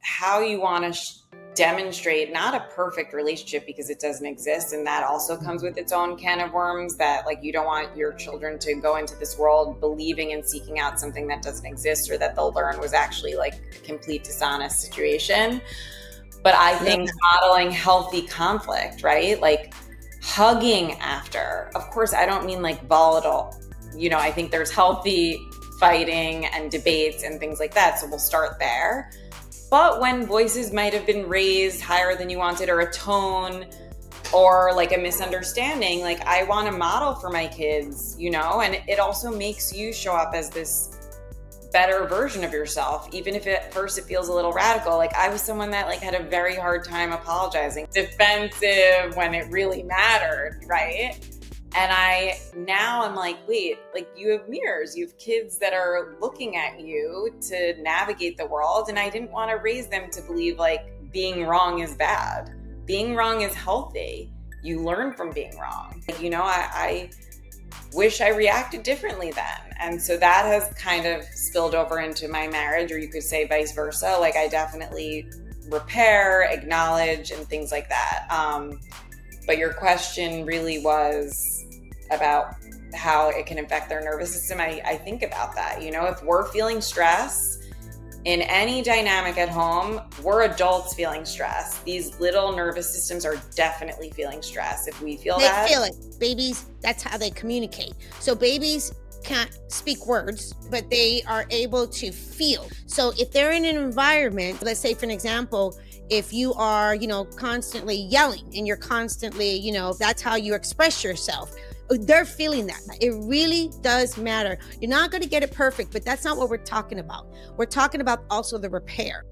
how you want to demonstrate not a perfect relationship, because it doesn't exist, and that also comes with its own can of worms, that like you don't want your children to go into this world believing and seeking out something that doesn't exist, or that they'll learn was actually like a complete dishonest situation. But I think modeling healthy conflict, right? Like hugging after. Of course, I don't mean like volatile. I think there's healthy fighting and debates and things like that. So we'll start there. But when voices might have been raised higher than you wanted, or a tone, or like a misunderstanding, like I want to model for my kids, and it also makes you show up as this better version of yourself, even if at first it feels a little radical. Like I was someone that like had a very hard time apologizing, defensive when it really mattered, right? And I'm like, wait, like you have mirrors, you have kids that are looking at you to navigate the world. And I didn't want to raise them to believe like being wrong is bad. Being wrong is healthy. You learn from being wrong. I wish I reacted differently then. And so that has kind of spilled over into my marriage, or you could say vice versa. Like I definitely repair, acknowledge, and things like that. But your question really was about how it can affect their nervous system. I think about that. If we're feeling stress in any dynamic at home, we're adults feeling stress. These little nervous systems are definitely feeling stress. If we feel that. They feel it. Babies, that's how they communicate. So babies can't speak words, but they are able to feel. So if they're in an environment, let's say for an example, if you are, constantly yelling and you're constantly, that's how you express yourself. They're feeling that. It really does matter. You're not going to get it perfect, but that's not what we're talking about. We're talking about also the repair.